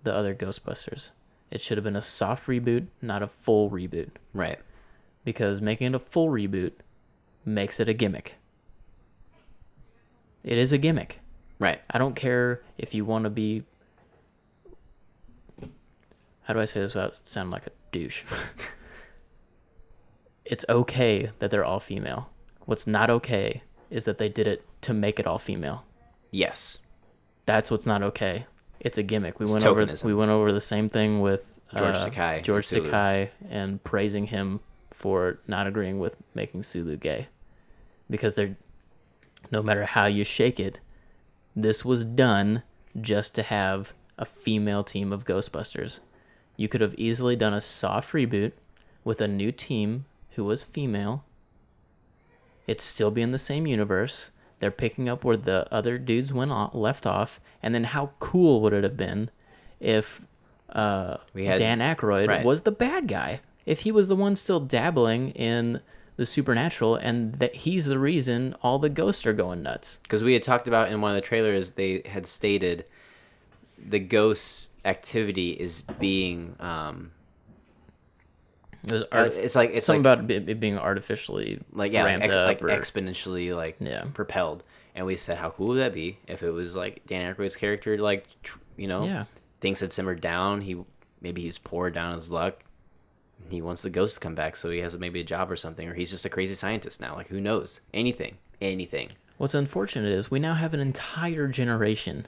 the other Ghostbusters. It should have been a soft reboot, not a full reboot. Right. Because making it a full reboot makes it a gimmick. It is a gimmick. Right. I don't care if you want to be... How do I say this without sounding like a douche? It's okay that they're all female. What's not okay is that they did it to make it all female. Yes. That's what's not okay. It's a gimmick. We It's went tokenism. over the same thing with George Takei. George Sulu. Takei and praising him for not agreeing with making Sulu gay. Because no matter how you shake it, this was done just to have a female team of Ghostbusters. You could have easily done a soft reboot with a new team who was female. It'd still be in the same universe. They're picking up where the other dudes left off. And then how cool would it have been if Dan Aykroyd was the bad guy? If he was the one still dabbling in the supernatural, and that he's the reason all the ghosts are going nuts. Because we had talked about in one of the trailers, they had stated the ghosts' activity is being it's something about it being artificially ramped up or exponentially propelled. And we said, how cool would that be if it was like Dan Aykroyd's character, things had simmered down. Maybe he's poured down his luck. He wants the ghosts to come back, so he has maybe a job or something, or he's just a crazy scientist now. Like, who knows? Anything. What's unfortunate is we now have an entire generation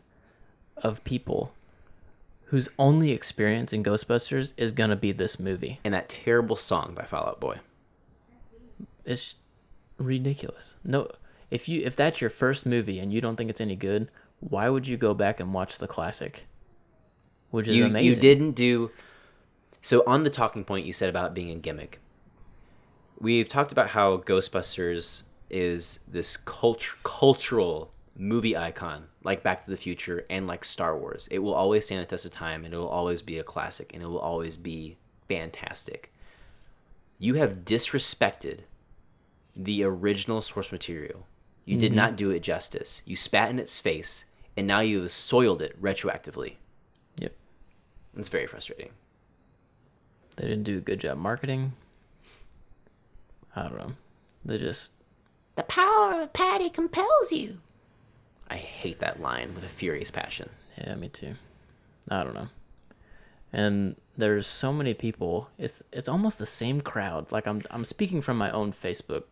of people whose only experience in Ghostbusters is going to be this movie. And that terrible song by Fall Out Boy. It's ridiculous. No, if that's your first movie and you don't think it's any good, why would you go back and watch the classic? Which is amazing. You didn't do... So on the talking point you said about it being a gimmick, we've talked about how Ghostbusters is this cultural movie icon, like Back to the Future and like Star Wars. It will always stand the test of time, and it will always be a classic, and it will always be fantastic. You have disrespected the original source material. You did not do it justice. You spat in its face, and now you have soiled it retroactively. Yep. It's very frustrating. They didn't do a good job marketing. I don't know. They just... The power of Patty compels you. I hate that line with a furious passion. Yeah, me too. I don't know. And there's so many people. It's almost the same crowd. Like I'm speaking from my own Facebook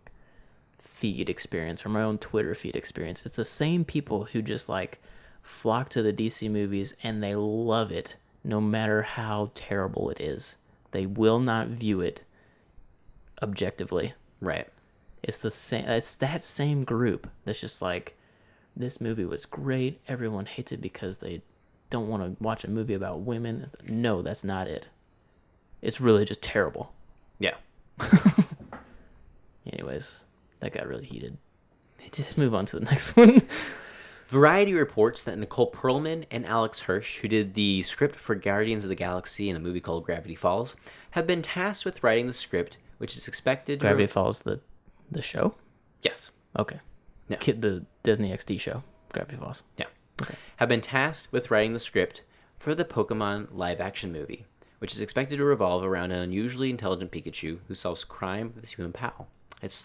feed experience or my own Twitter feed experience. It's the same people who just like flock to the DC movies and they love it no matter how terrible it is. They will not view it objectively. Right. It's the same. It's that same group that's just like, this movie was great. Everyone hates it because they don't want to watch a movie about women. No, that's not it. It's really just terrible. Yeah. Anyways, that got really heated. Just move on to the next one. Variety reports that Nicole Perlman and Alex Hirsch, who did the script for Guardians of the Galaxy and a movie called Gravity Falls, have been tasked with writing the script, which is expected to... Gravity Falls, the show? Yes. Okay. Yeah. The Disney XD show, Gravity Falls. Yeah. Okay. Have been tasked with writing the script for the Pokemon live-action movie, which is expected to revolve around an unusually intelligent Pikachu who solves crime with his human pal. It's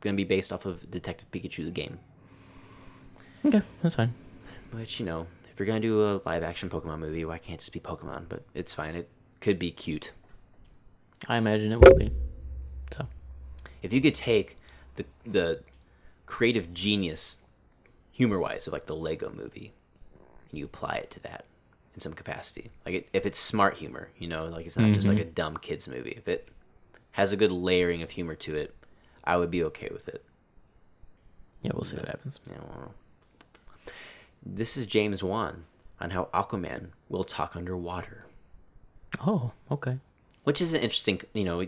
going to be based off of Detective Pikachu, the game. Okay, that's fine. Which, you know, if you're going to do a live-action Pokemon movie, why can't it just be Pokemon? But it's fine. It could be cute. I imagine it will be. So, if you could take the creative genius, humor-wise, of like the Lego movie, and you apply it to that in some capacity, like if it's smart humor, you know, like it's not just like a dumb kids movie. If it has a good layering of humor to it, I would be okay with it. Yeah, we'll see what happens. Yeah, well, this is James Wan on how Aquaman will talk underwater. Oh, okay. Which is an interesting, you know,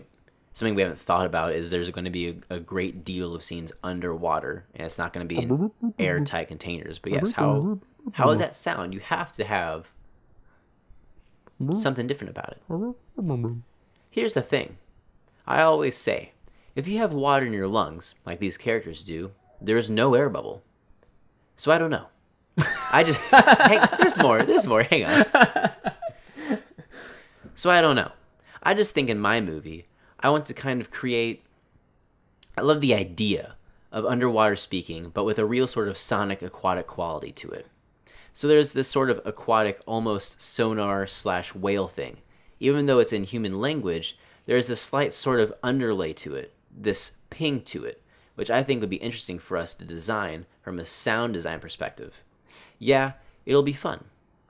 something we haven't thought about is there's going to be a great deal of scenes underwater, and it's not going to be in airtight containers. But yes, how would that sound? You have to have something different about it. Here's the thing. I always say, if you have water in your lungs, like these characters do, there is no air bubble. So I don't know. I just... there's more. Hang on. So I don't know. I just think in my movie, I want to kind of create... I love the idea of underwater speaking, but with a real sort of sonic aquatic quality to it. So there's this sort of aquatic, almost sonar/whale thing. Even though it's in human language, there's this slight sort of underlay to it, this ping to it, which I think would be interesting for us to design from a sound design perspective. Yeah, it'll be fun.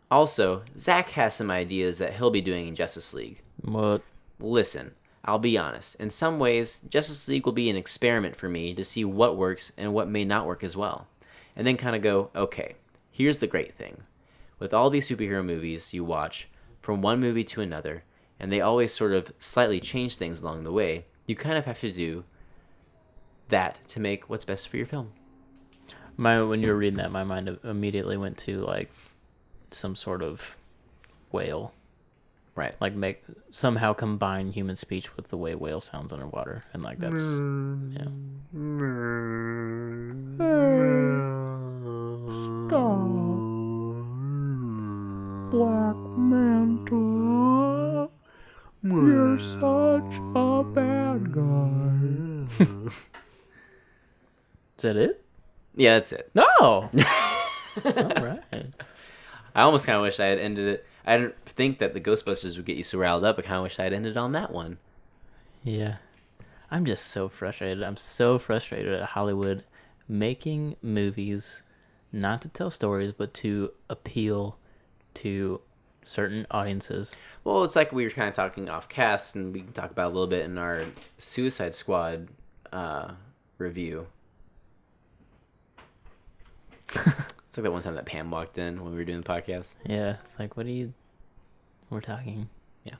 Also, Zach has some ideas that he'll be doing in Justice League. What? Listen, I'll be honest. In some ways, Justice League will be an experiment for me to see what works and what may not work as well. And then kind of go, okay, here's the great thing. With all these superhero movies you watch, from one movie to another, and they always sort of slightly change things along the way, you kind of have to do that to make what's best for your film. When you were reading that, my mind immediately went to like some sort of whale. Right. Like somehow combine human speech with the way whale sounds underwater, and like that's yeah. Stop, Black Manta. You're such a bad guy. Is that it? Yeah, that's it. No. All right. I almost kind of wish I had ended it. I didn't think that the Ghostbusters would get you so riled up. I kind of wish I had ended on that one. Yeah. I'm just so frustrated. I'm so frustrated at Hollywood making movies not to tell stories, but to appeal to certain audiences. Well, it's like we were kind of talking off cast, and we can talk about a little bit in our Suicide Squad review. It's like that one time that Pam walked in when we were doing the podcast. Yeah, it's like, we're talking. Yeah.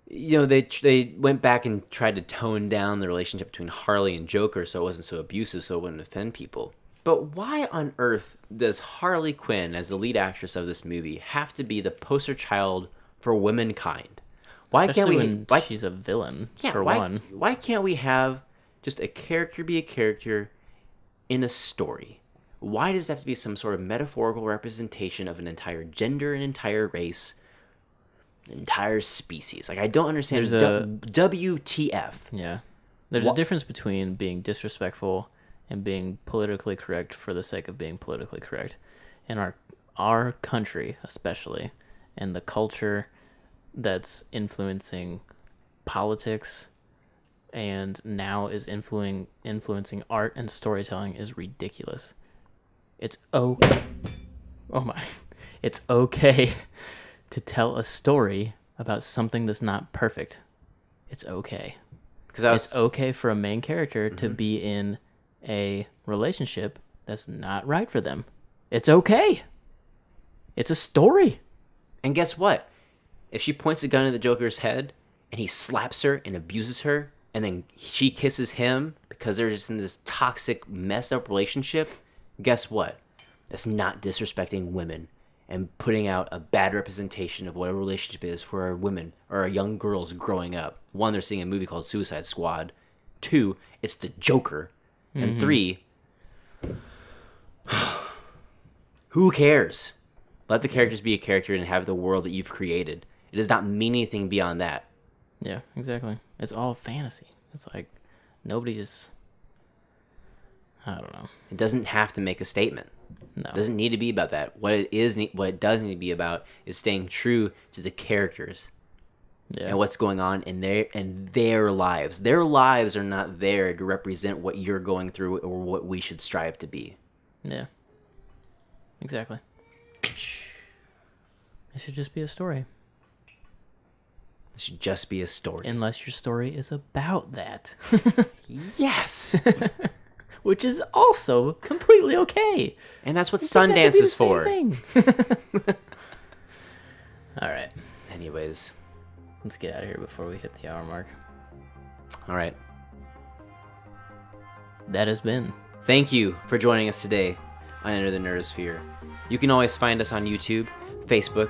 You know, they went back and tried to tone down the relationship between Harley and Joker so it wasn't so abusive, so it wouldn't offend people. But why on earth does Harley Quinn, as the lead actress of this movie, have to be the poster child for womankind? Why Especially can't we? when she's a villain, for one. Why can't we have just a character be a character in a story? Why does it have to be some sort of metaphorical representation of an entire gender, an entire race, an entire species? Like, I don't understand. WTF? Yeah. There's a difference between being disrespectful and being politically correct for the sake of being politically correct. And our country, especially, and the culture that's influencing politics and now is influencing art and storytelling is ridiculous. It's oh my. It's okay to tell a story about something that's not perfect. It's okay. It's okay for a main character to be in a relationship that's not right for them. It's okay. It's a story. And guess what? If she points a gun at the Joker's head and he slaps her and abuses her, and then she kisses him because they're just in this toxic, messed up relationship, guess what? That's not disrespecting women and putting out a bad representation of what a relationship is for our women or our young girls growing up. One, they're seeing a movie called Suicide Squad. Two, it's the Joker. And three, who cares? Let the characters be a character and have the world that you've created. It does not mean anything beyond that. Yeah, exactly. It's all fantasy. It's like nobody's... I don't know. It doesn't have to make a statement. No. It doesn't need to be about that. What it does need to be about is staying true to the characters and what's going on in their lives. Their lives are not there to represent what you're going through or what we should strive to be. Yeah. Exactly. It should just be a story. It should just be a story. Unless your story is about that. Yes! Which is also completely okay. And that's what Sundance is for. All right. Anyways. Let's get out of here before we hit the hour mark. All right. That has been. Thank you for joining us today on Enter the Nerdosphere. You can always find us on YouTube, Facebook,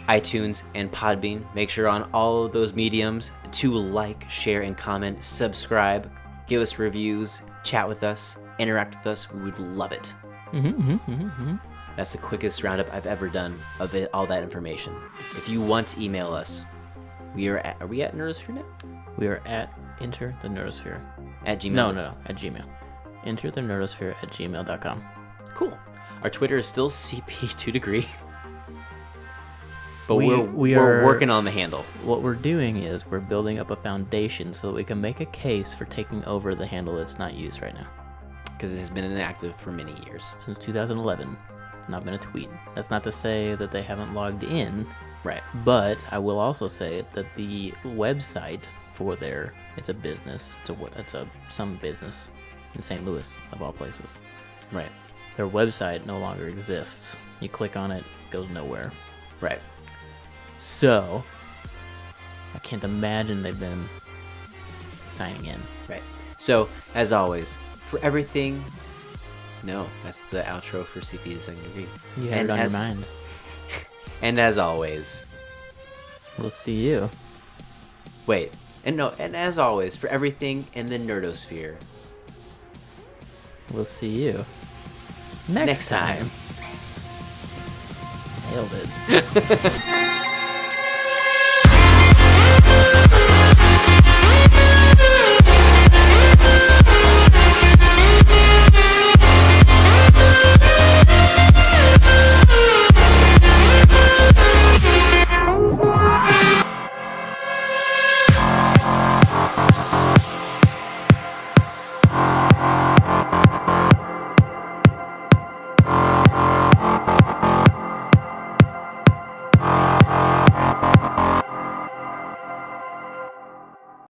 iTunes, and Podbean. Make sure on all of those mediums to like, share, and comment, subscribe, give us reviews, chat with us, interact with us. We would love it. That's the quickest roundup I've ever done of all that information. If you want to email us, are we at Nerdosphere now? We are at Enter the Nerdosphere. At Gmail? No, at Gmail. Enter the Nerdosphere at gmail.com. Cool. Our Twitter is still CP2degree. But We we're working on the handle. What we're doing is we're building up a foundation so that we can make a case for taking over the handle that's not used right now. Because it has been inactive for many years. Since 2011. Not been a tweet. That's not to say that they haven't logged in. Right. But I will also say that the website for it's a business. It's some business in St. Louis, of all places. Right. Their website no longer exists. You click on it, it goes nowhere. Right. So, I can't imagine they've been signing in. Right. So, as always, for everything... No, that's the outro for CP the Second Degree. You had it on your mind. And as always... We'll see you. Wait. And as always, for everything in the Nerdosphere... We'll see you next time. Nailed it.